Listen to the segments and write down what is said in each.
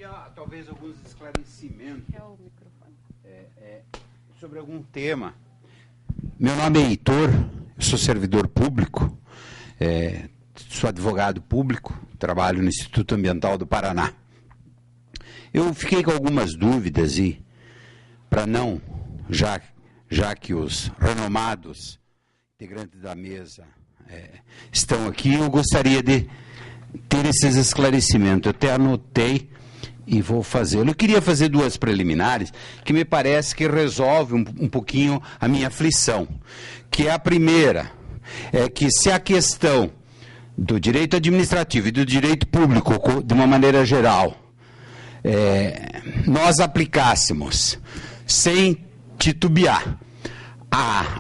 queria talvez alguns esclarecimentos sobre algum tema. Meu nome é Heitor, eu sou servidor público, sou advogado público, trabalho no Instituto Ambiental do Paraná. Eu fiquei com algumas dúvidas e, para não, já que os renomados integrantes da mesa estão aqui, eu gostaria de ter esses esclarecimentos. Eu até anotei e vou fazê-lo. Eu queria fazer duas preliminares que me parece que resolvem um pouquinho a minha aflição. Que é a primeira, é que se a questão do direito administrativo e do direito público, de uma maneira geral, nós aplicássemos sem titubear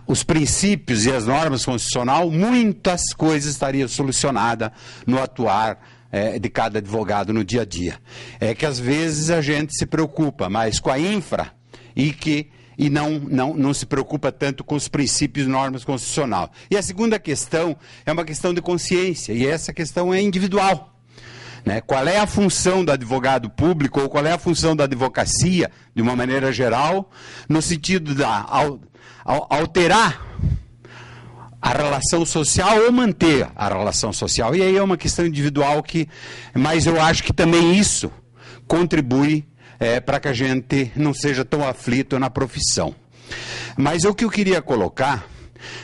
os princípios e as normas constitucionais, muitas coisas estariam solucionadas no atuar de cada advogado no dia a dia. É que às vezes a gente se preocupa mais com a infra e não se preocupa tanto com os princípios e normas constitucionais. E a segunda questão é uma questão de consciência, e essa questão é individual. Qual é a função do advogado público, ou qual é a função da advocacia, de uma maneira geral, no sentido de alterar a relação social ou manter a relação social. E aí é uma questão individual mas eu acho que também isso contribui para que a gente não seja tão aflito na profissão. Mas o que eu queria colocar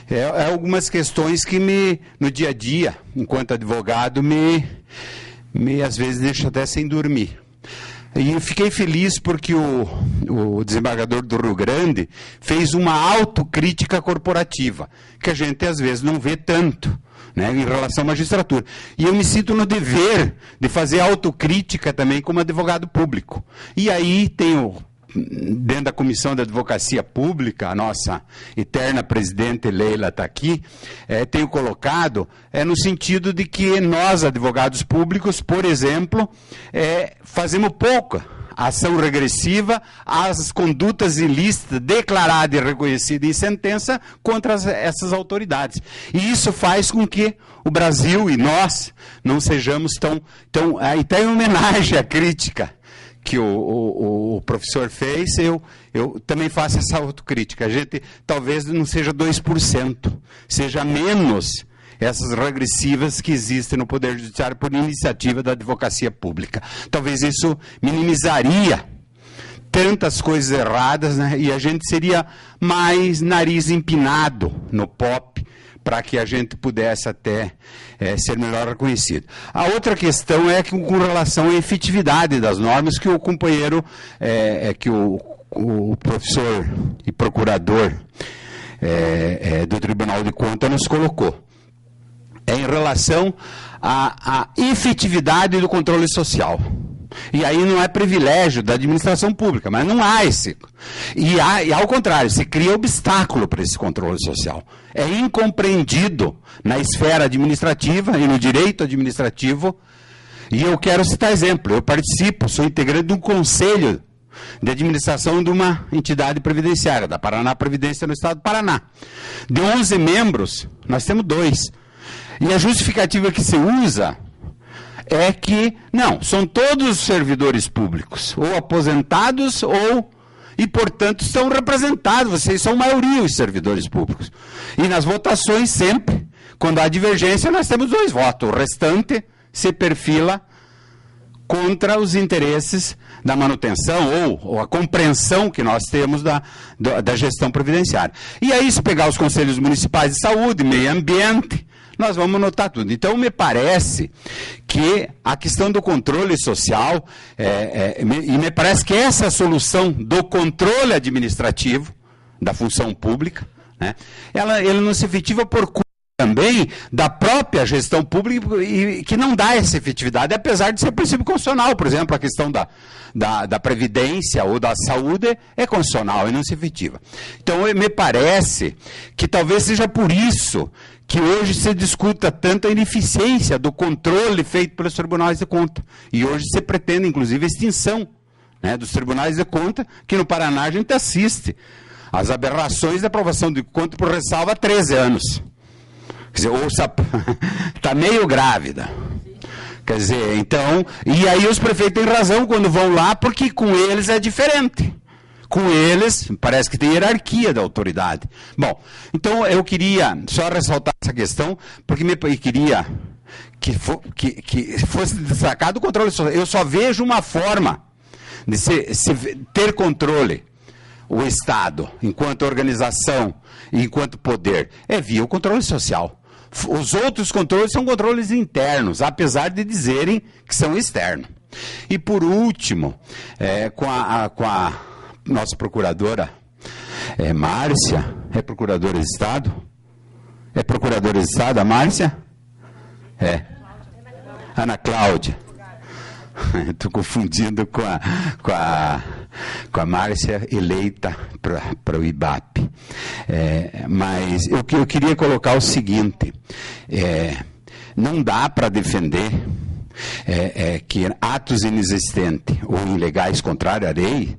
é algumas questões que no dia a dia, enquanto advogado, às vezes deixa até sem dormir. E eu fiquei feliz porque o desembargador do Rio Grande fez uma autocrítica corporativa, que a gente às vezes não vê tanto, em relação à magistratura. E eu me sinto no dever de fazer autocrítica também como advogado público. E aí dentro da Comissão da Advocacia Pública, a nossa eterna presidente Leila está aqui, tenho colocado no sentido de que nós, advogados públicos, por exemplo, fazemos pouca ação regressiva às condutas ilícitas declaradas e reconhecidas em sentença contra essas autoridades. E isso faz com que o Brasil e nós não sejamos tão aí tem homenagem à crítica que o professor fez, eu também faço essa autocrítica. A gente talvez não seja 2%, seja menos essas regressivas que existem no Poder Judiciário por iniciativa da advocacia pública. Talvez isso minimizaria tantas coisas erradas, e a gente seria mais nariz empinado no POP, para que a gente pudesse até ser melhor reconhecido. A outra questão é que, com relação à efetividade das normas, que o companheiro, que o professor e procurador do Tribunal de Contas nos colocou. Em relação à efetividade do controle social. E aí não é privilégio da administração pública, mas não há esse. E ao contrário, se cria obstáculo para esse controle social. É incompreendido na esfera administrativa e no direito administrativo. E eu quero citar exemplo. Eu participo, sou integrante de um conselho de administração de uma entidade previdenciária, da Paraná Previdência no estado do Paraná. De 11 membros, nós temos 2. E a justificativa que se usa é que, são todos servidores públicos, ou aposentados, e, portanto, estão representados, vocês são maioria os servidores públicos. E nas votações, sempre, quando há divergência, nós temos 2 votos, o restante se perfila contra os interesses da manutenção, ou a compreensão que nós temos da gestão previdenciária. E aí, se pegar os conselhos municipais de saúde, meio ambiente, nós vamos notar tudo. Então, me parece que a questão do controle social, e me parece que essa é a solução do controle administrativo da função pública, ele não se efetiva por culpa também da própria gestão pública, e que não dá essa efetividade, apesar de ser princípio constitucional. Por exemplo, a questão da previdência ou da saúde é constitucional e não se efetiva. Então, me parece que talvez seja por isso que hoje se discuta tanto a ineficiência do controle feito pelos tribunais de contas. E hoje se pretende, inclusive, a extinção dos tribunais de contas, que no Paraná a gente assiste às aberrações da aprovação de conta por ressalva há 13 anos. Quer dizer, está meio grávida. Quer dizer, então, e aí os prefeitos têm razão quando vão lá, porque com eles é diferente. Com eles, parece que tem hierarquia da autoridade. Bom, então eu queria só ressaltar essa questão, porque queria que fosse destacado o controle social. Eu só vejo uma forma de ter controle, o Estado, enquanto organização, enquanto poder, é via o controle social. Os outros controles são controles internos, apesar de dizerem que são externos. E por último, com a nossa procuradora Márcia, é procuradora de Estado? É procuradora de Estado, a Márcia? É. Ana Cláudia. Estou confundindo com a Márcia eleita para o IBAP. Mas eu queria colocar o seguinte, não dá para defender que atos inexistentes ou ilegais contrários à lei,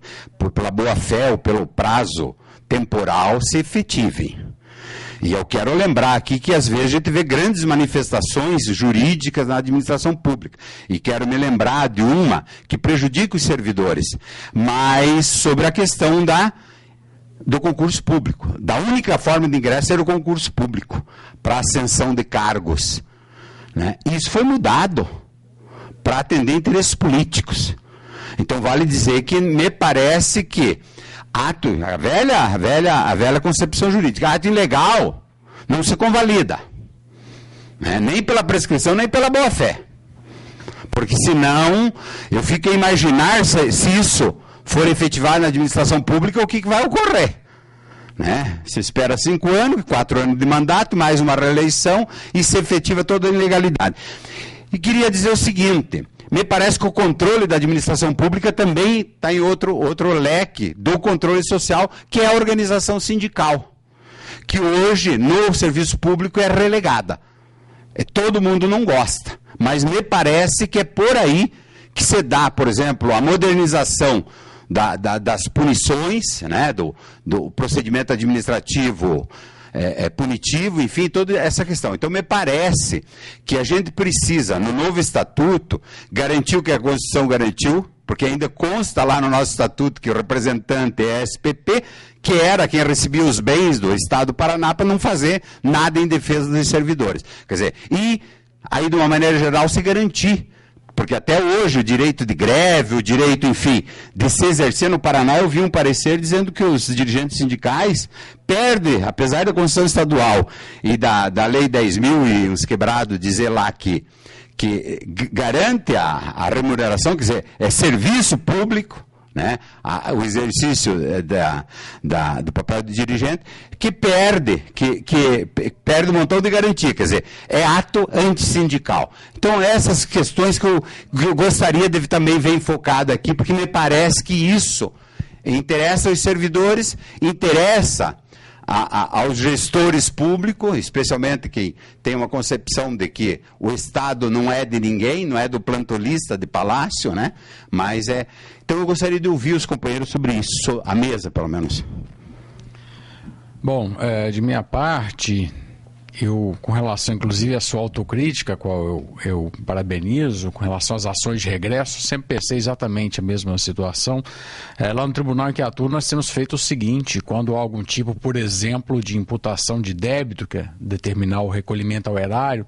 pela boa-fé ou pelo prazo temporal, se efetivem. E eu quero lembrar aqui que às vezes a gente vê grandes manifestações jurídicas na administração pública. E quero me lembrar de uma que prejudica os servidores, mas sobre a questão do concurso público. Da única forma de ingresso era o concurso público, para ascensão de cargos. Né? Isso foi mudado para atender interesses políticos. Então vale dizer que me parece que a velha concepção jurídica, ato ilegal não se convalida, né? Nem pela prescrição, nem pela boa-fé. Porque senão, eu fico a imaginar se isso for efetivado na administração pública, o que vai ocorrer. Né? Se espera 5 anos, 4 anos de mandato, mais uma reeleição, e se efetiva toda a ilegalidade. E queria dizer o seguinte, me parece que o controle da administração pública também está em outro leque do controle social, que é a organização sindical, que hoje no serviço público é relegada. Todo mundo não gosta, mas me parece que é por aí que se dá, por exemplo, a modernização das punições, né, do procedimento administrativo punitivo, enfim, toda essa questão. Então, me parece que a gente precisa, no novo estatuto, garantir o que a Constituição garantiu, porque ainda consta lá no nosso estatuto que o representante é SPP, que era quem recebia os bens do Estado do Paraná para não fazer nada em defesa dos servidores. Quer dizer, e aí, de uma maneira geral, se garantir. Porque até hoje o direito de greve, o direito, enfim, de se exercer no Paraná, eu vi um parecer dizendo que os dirigentes sindicais perdem, apesar da Constituição Estadual e da Lei 10.000 e os quebrados dizer lá que garante a remuneração, quer dizer, é serviço público, né, o exercício do papel do dirigente, que perde um montão de garantia, quer dizer, é ato antissindical. Então, essas questões que eu gostaria de também ver enfocado aqui, porque me parece que isso interessa aos servidores, interessa aos gestores públicos, especialmente quem tem uma concepção de que o Estado não é de ninguém, não é do plantolista de palácio, né? Mas então eu gostaria de ouvir os companheiros sobre isso, a mesa, pelo menos. Bom, de minha parte, eu, com relação, inclusive, à sua autocrítica, a qual eu parabenizo, com relação às ações de regresso, sempre pensei exatamente a mesma situação. Lá no tribunal em que atuo, nós temos feito o seguinte: quando há algum tipo, por exemplo, de imputação de débito, que é determinar o recolhimento ao erário,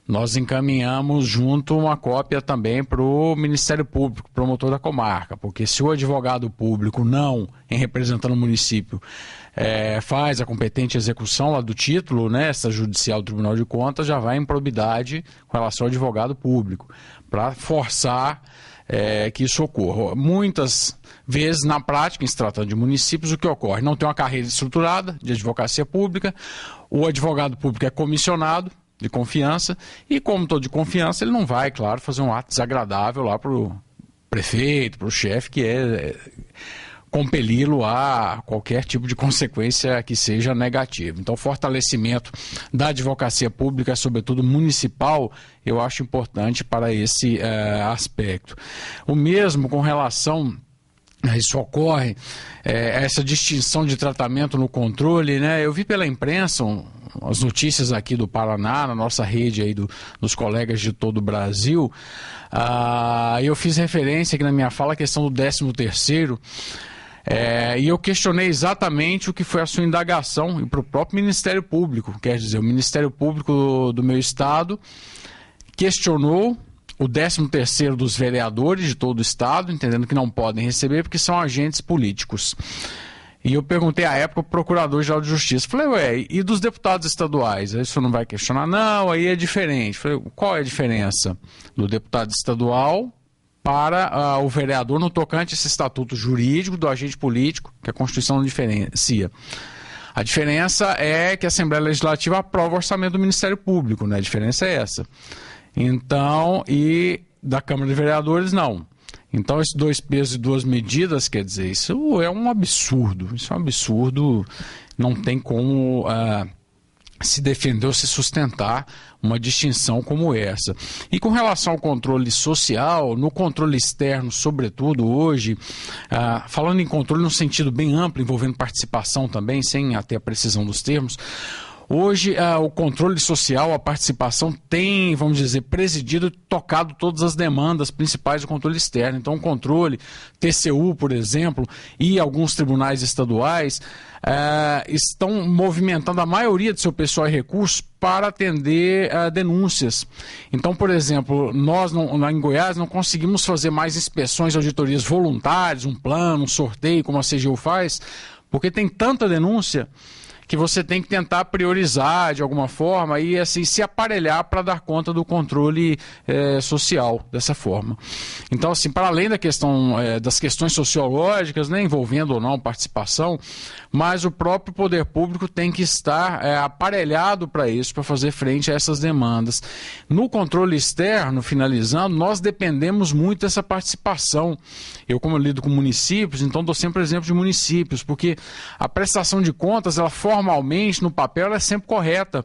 nós encaminhamos junto uma cópia também para o Ministério Público, promotor da comarca, porque se o advogado público não, em representando o município, faz a competente execução lá do título, né, essa judicial do Tribunal de Contas, já vai em improbidade com relação ao advogado público, para forçar que isso ocorra. Muitas vezes, na prática, em se tratando de municípios, o que ocorre? Não tem uma carreira estruturada de advocacia pública, o advogado público é comissionado, de confiança, e como todo de confiança, ele não vai, claro, fazer um ato desagradável lá para o prefeito, para o chefe, que compeli-lo a qualquer tipo de consequência que seja negativa. Então, o fortalecimento da advocacia pública, sobretudo municipal, eu acho importante para esse aspecto. O mesmo com relação isso ocorre, essa distinção de tratamento no controle, né? Eu vi pela imprensa as notícias aqui do Paraná, na nossa rede aí dos colegas de todo o Brasil, eu fiz referência aqui na minha fala à questão do 13º, e eu questionei exatamente o que foi a sua indagação e para o próprio Ministério Público, quer dizer, o Ministério Público do meu estado questionou o 13º dos vereadores de todo o estado, entendendo que não podem receber porque são agentes políticos. E eu perguntei à época ao Procurador-Geral de Justiça, falei, e dos deputados estaduais? Aí o senhor não vai questionar? Não, aí é diferente. Falei, qual é a diferença do deputado estadual para o vereador no tocante a esse estatuto jurídico do agente político, que a Constituição não diferencia? A diferença é que a Assembleia Legislativa aprova o orçamento do Ministério Público, né? A diferença é essa. Então, e da Câmara de Vereadores, não. Então, esses 2 pesos e 2 medidas, quer dizer, isso é um absurdo. Isso é um absurdo, não tem como se defender ou se sustentar uma distinção como essa. E com relação ao controle social, no controle externo, sobretudo hoje, falando em controle no sentido bem amplo, envolvendo participação também, sem até a precisão dos termos, hoje, o controle social, a participação tem, vamos dizer, presidido e tocado todas as demandas principais do controle externo. Então, o controle, TCU, por exemplo, e alguns tribunais estaduais estão movimentando a maioria do seu pessoal e recursos para atender denúncias. Então, por exemplo, nós lá em Goiás não conseguimos fazer mais inspeções e auditorias voluntárias, um plano, um sorteio, como a CGU faz, porque tem tanta denúncia que você tem que tentar priorizar de alguma forma e assim se aparelhar para dar conta do controle social dessa forma. Então, assim, para além da questão das questões sociológicas, né, envolvendo ou não participação, mas o próprio poder público tem que estar aparelhado para isso, para fazer frente a essas demandas. No controle externo, finalizando, nós dependemos muito dessa participação. Eu, como eu lido com municípios, então dou sempre exemplo de municípios, porque a prestação de contas, ela formalmente, no papel, ela é sempre correta.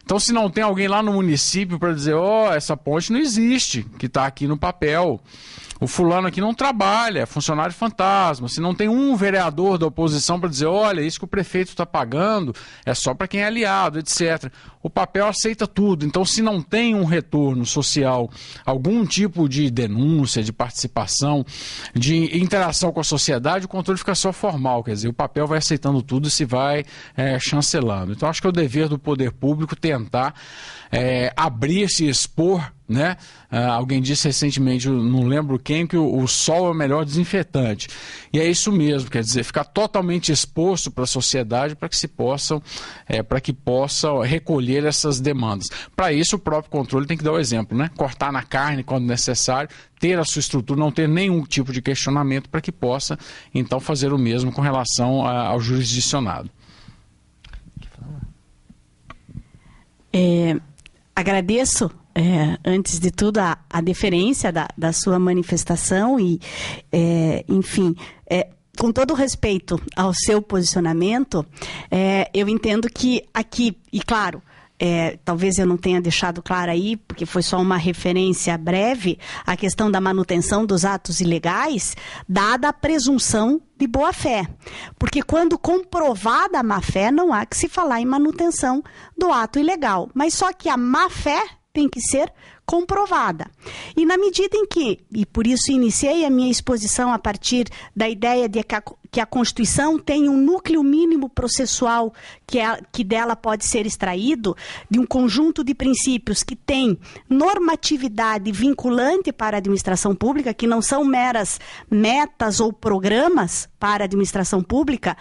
Então, se não tem alguém lá no município para dizer, essa ponte não existe, que está aqui no papel, o fulano aqui não trabalha, é funcionário fantasma, se não tem um vereador da oposição para dizer, olha, isso que o prefeito está pagando é só para quem é aliado, etc. O papel aceita tudo. Então, se não tem um retorno social, algum tipo de denúncia, de participação, de interação com a sociedade, o controle fica só formal, quer dizer, o papel vai aceitando tudo e se vai chancelando. Então, acho que é o dever do poder público tentar abrir-se e expor, né? Alguém disse recentemente, eu não lembro quem, que o sol é o melhor desinfetante. E é isso mesmo, quer dizer, ficar totalmente exposto para a sociedade para que se possam, para que possa recolher essas demandas. Para isso, o próprio controle tem que dar o exemplo, né? Cortar na carne quando necessário, ter a sua estrutura, não ter nenhum tipo de questionamento para que possa, então, fazer o mesmo com relação ao jurisdicionado. Agradeço, antes de tudo, a deferência da sua manifestação e, enfim, com todo respeito ao seu posicionamento, eu entendo que aqui, e claro, talvez eu não tenha deixado claro aí, porque foi só uma referência breve, a questão da manutenção dos atos ilegais, dada a presunção de boa-fé. Porque quando comprovada a má-fé, não há que se falar em manutenção do ato ilegal. Mas só que a má-fé tem que ser comprovada. E na medida em que, e por isso iniciei a minha exposição a partir da ideia de que a Constituição tem um núcleo mínimo processual que dela pode ser extraído, de um conjunto de princípios que tem normatividade vinculante para a administração pública, que não são meras metas ou programas para a administração pública,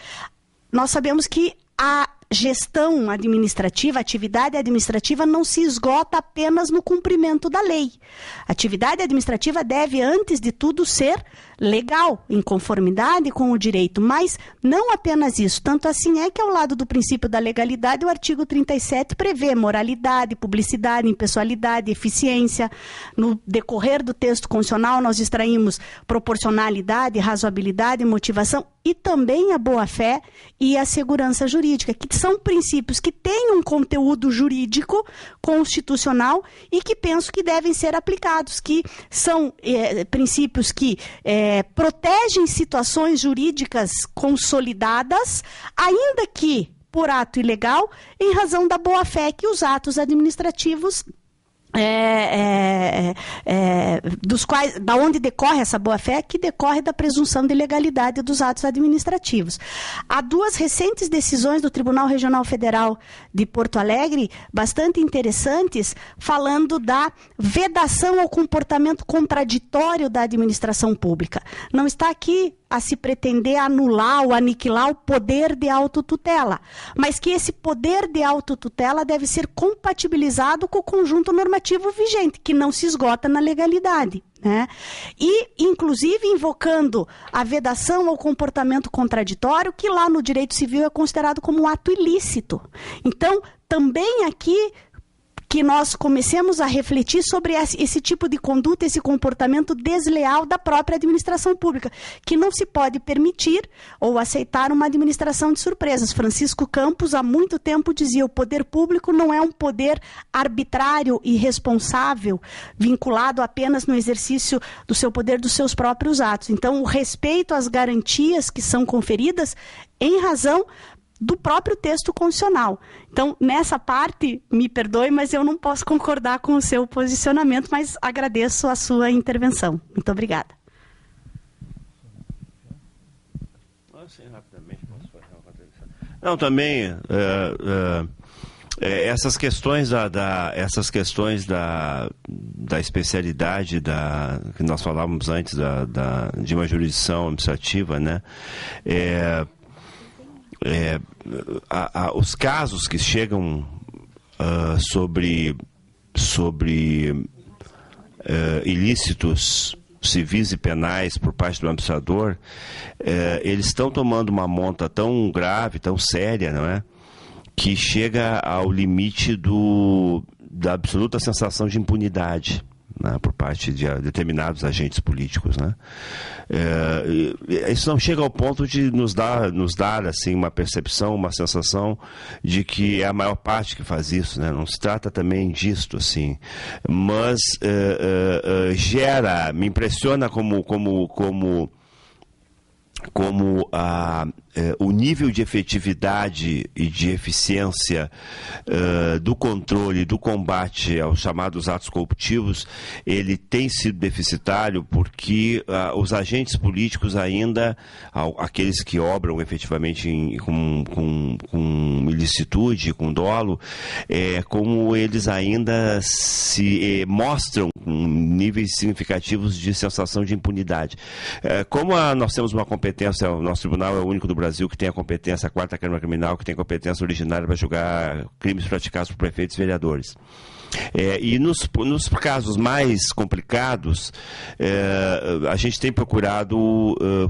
nós sabemos que a gestão administrativa, a atividade administrativa não se esgota apenas no cumprimento da lei. A atividade administrativa deve, antes de tudo, ser legal, em conformidade com o direito, mas não apenas isso. Tanto assim é que, ao lado do princípio da legalidade, o artigo 37 prevê moralidade, publicidade, impessoalidade, eficiência. No decorrer do texto constitucional, nós extraímos proporcionalidade, razoabilidade, motivação e também a boa-fé e a segurança jurídica, que são princípios que têm um conteúdo jurídico constitucional e que penso que devem ser aplicados, que são princípios que protegem situações jurídicas consolidadas, ainda que por ato ilegal, em razão da boa-fé que os atos administrativos dos quais, da onde decorre essa boa-fé, que decorre da presunção de legalidade dos atos administrativos. Há duas recentes decisões do Tribunal Regional Federal de Porto Alegre, bastante interessantes, falando da vedação ao comportamento contraditório da administração pública. Não está aqui a se pretender anular ou aniquilar o poder de autotutela, mas que esse poder de autotutela deve ser compatibilizado com o conjunto normativo vigente, que não se esgota na legalidade, né? E, inclusive, invocando a vedação ao comportamento contraditório, que lá no direito civil é considerado como um ato ilícito. Então, também aqui que nós comecemos a refletir sobre esse tipo de conduta, esse comportamento desleal da própria administração pública, que não se pode permitir ou aceitar uma administração de surpresas. Francisco Campos, há muito tempo, dizia: o poder público não é um poder arbitrário e irresponsável, vinculado apenas no exercício do seu poder, dos seus próprios atos. Então, o respeito às garantias que são conferidas em razão do próprio texto constitucional. Então, nessa parte, me perdoe, mas eu não posso concordar com o seu posicionamento, mas agradeço a sua intervenção. Muito obrigada. Não, também essas questões da especialidade que nós falávamos antes de uma jurisdição administrativa, né? Os casos que chegam sobre ilícitos civis e penais por parte do administrador, eles estão tomando uma monta tão grave, tão séria, não é? Que chega ao limite da absoluta sensação de impunidade, né, por parte de determinados agentes políticos, né? Isso não chega ao ponto de nos dar assim, uma percepção, uma sensação de que é a maior parte que faz isso, né? Não se trata também disto, assim, mas me impressiona como o nível de efetividade e de eficiência do controle, do combate aos chamados atos corruptivos, ele tem sido deficitário porque os agentes políticos ainda, aqueles que obram efetivamente com ilicitude, com dolo, como eles ainda se mostram com níveis significativos de sensação de impunidade. Como nós temos uma competência, o nosso tribunal é o único do Brasil que tem a competência, a quarta Câmara Criminal, que tem competência originária para julgar crimes praticados por prefeitos e vereadores. E nos casos mais complicados, a gente tem procurado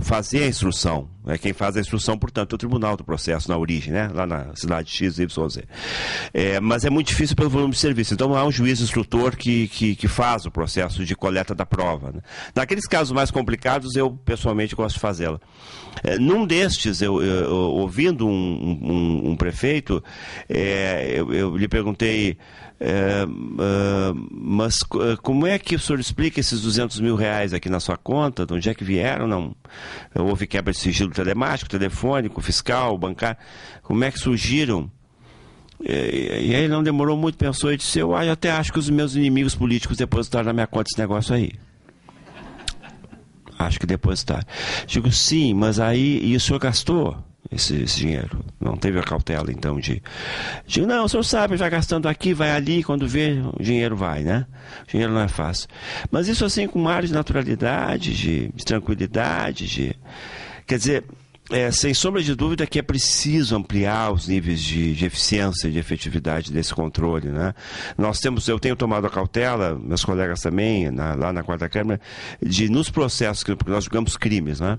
fazer a instrução. Quem faz a instrução, portanto, é o tribunal do processo na origem, né? Lá na cidade X, Y, Z. Mas é muito difícil pelo volume de serviço. Então, há um juiz instrutor que faz o processo de coleta da prova, né? Naqueles casos mais complicados, eu pessoalmente gosto de fazê-la. Num destes, ouvindo um prefeito, eu lhe perguntei: mas como é que o senhor explica esses R$200 mil aqui na sua conta? De onde é que vieram? Não houve quebra de sigilo telemático, telefônico, fiscal, bancário? Como é que surgiram? E aí ele não demorou muito, pensou e disse: eu até acho que os meus inimigos políticos depositaram na minha conta esse negócio aí. Acho que depositaram. Digo: sim, mas aí o senhor gastou esse dinheiro? Não teve a cautela, então, Digo: não, o senhor sabe, vai gastando aqui, vai ali, quando vê, o dinheiro vai, né? O dinheiro não é fácil. Mas isso assim, com um ar de naturalidade, de tranquilidade, quer dizer, sem sombra de dúvida que é preciso ampliar os níveis de eficiência e de efetividade desse controle, né? Eu tenho tomado a cautela, meus colegas também, lá na quarta Câmara, nos processos, porque nós julgamos crimes, né?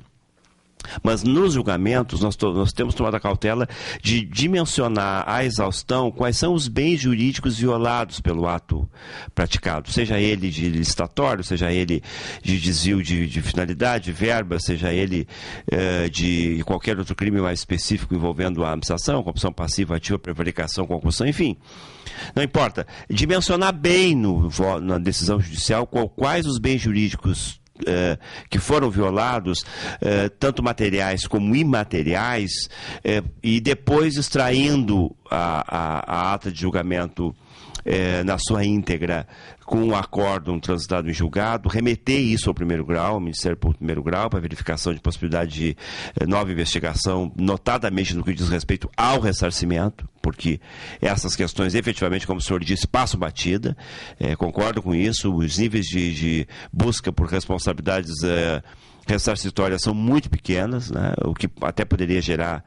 Mas nos julgamentos, nós temos tomado a cautela de dimensionar à exaustão quais são os bens jurídicos violados pelo ato praticado, seja ele de licitatório, seja ele de desvio de finalidade, de verba, seja ele de qualquer outro crime mais específico envolvendo a administração, corrupção passiva, ativa, prevaricação, concussão, enfim. Não importa. Dimensionar bem na decisão judicial quais os bens jurídicos que foram violados, tanto materiais como imateriais, e depois extraindo a ata de julgamento na sua íntegra, com um acórdão transitado em julgado, remeter isso ao primeiro grau, ao Ministério Público do primeiro grau, para verificação de possibilidade de nova investigação, notadamente no que diz respeito ao ressarcimento, porque essas questões, efetivamente, como o senhor disse, passam batida. Concordo com isso, os níveis de busca por responsabilidades ressarcitórias são muito pequenas, né? O que até poderia gerar,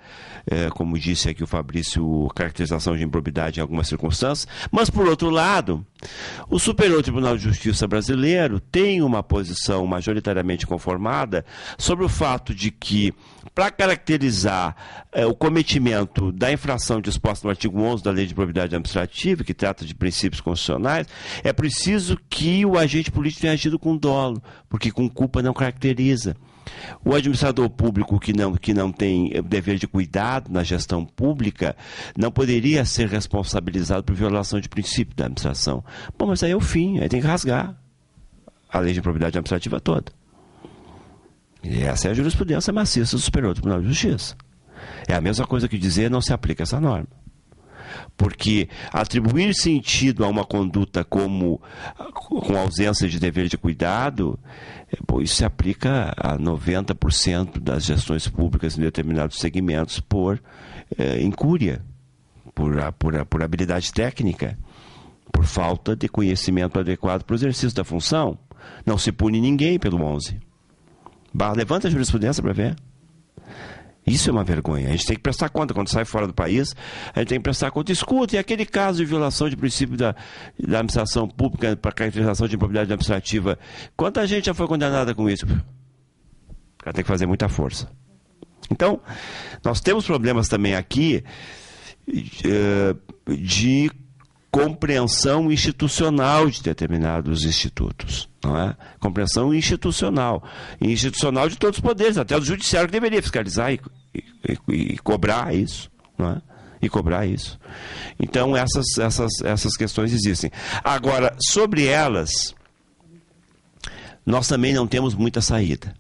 como disse aqui o Fabrício, caracterização de improbidade em algumas circunstâncias. Mas, por outro lado, o Superior Tribunal de Justiça brasileiro tem uma posição majoritariamente conformada sobre o fato de que, para caracterizar o cometimento da infração disposta no artigo 11 da Lei de Improbidade Administrativa, que trata de princípios constitucionais, é preciso que o agente político tenha agido com dolo, porque com culpa não caracteriza. O administrador público que não tem dever de cuidado na gestão pública não poderia ser responsabilizado por violação de princípio da administração. Bom, mas aí é o fim, aí tem que rasgar a Lei de Improbidade Administrativa toda. E essa é a jurisprudência maciça do Superior Tribunal de Justiça. É a mesma coisa que dizer não se aplica essa norma. Porque atribuir sentido a uma conduta com ausência de dever de cuidado, isso se aplica a 90% das gestões públicas em determinados segmentos por incúria, por habilidade técnica, por falta de conhecimento adequado para o exercício da função. Não se pune ninguém pelo 11. Levanta a jurisprudência para ver. Isso é uma vergonha. A gente tem que prestar conta. Quando sai fora do país, a gente tem que prestar conta. Escuta, e aquele caso de violação de princípio da administração pública para caracterização de improbidade administrativa, quanta gente já foi condenada com isso? O cara tem que fazer muita força. Então, nós temos problemas também aqui de compreensão institucional de determinados institutos, não é? Compreensão institucional de todos os poderes, até o judiciário que deveria fiscalizar e cobrar isso, não é? E cobrar isso. Então essas questões existem. Agora, sobre elas, nós também não temos muita saída.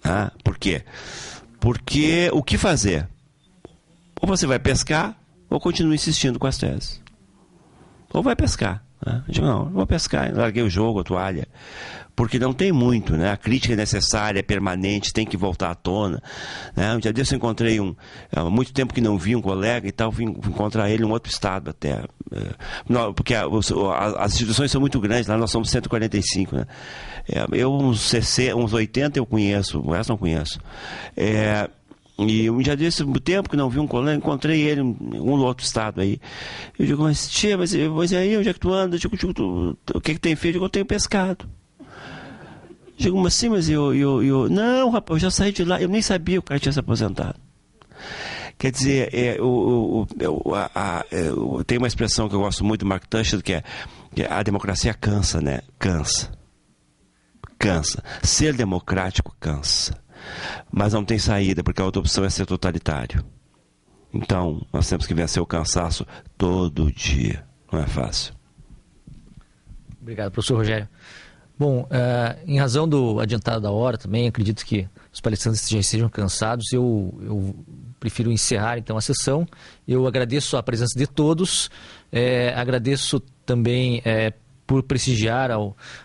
Ah, por quê? Porque o que fazer? Ou você vai pescar, ou continua insistindo com as teses. Ou vai pescar. Né? Eu digo, não vou pescar, larguei o jogo, a toalha. Porque não tem muito, né? A crítica é necessária, é permanente, tem que voltar à tona. Né? Um dia desse eu encontrei há muito tempo que não vi um colega e tal, fui encontrar ele em um outro estado até. Porque as instituições são muito grandes, lá nós somos 145, né? Eu uns 80 eu conheço, o resto não conheço. E um dia desse, um tempo que não vi um colega, encontrei ele em um outro estado aí. Eu digo, mas tia, mas aí onde é que tu anda? Eu digo, o que tem feito? Eu digo, eu tenho pescado. Eu digo, mas sim, mas não, rapaz, eu já saí de lá, eu nem sabia que o cara tinha se aposentado. Quer dizer, tem uma expressão que eu gosto muito do Mark Twain, que é a democracia cansa, né? Cansa. Ser democrático cansa. Mas não tem saída, porque a outra opção é ser totalitário. Então, nós temos que vencer o cansaço todo dia. Não é fácil. Obrigado, professor Rogério. Bom, em razão do adiantado da hora também, acredito que os palestrantes já estejam cansados. Eu prefiro encerrar, então, a sessão. Eu agradeço a presença de todos. Agradeço também por prestigiar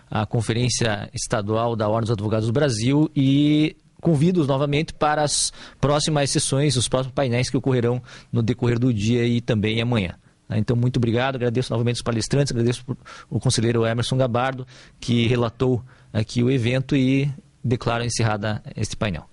a Conferência Estadual da Ordem dos Advogados do Brasil e convido-os novamente para as próximas sessões, os próximos painéis que ocorrerão no decorrer do dia e também amanhã. Então, muito obrigado, agradeço novamente os palestrantes, agradeço o conselheiro Emerson Gabardo, que relatou aqui o evento e declaro encerrada este painel.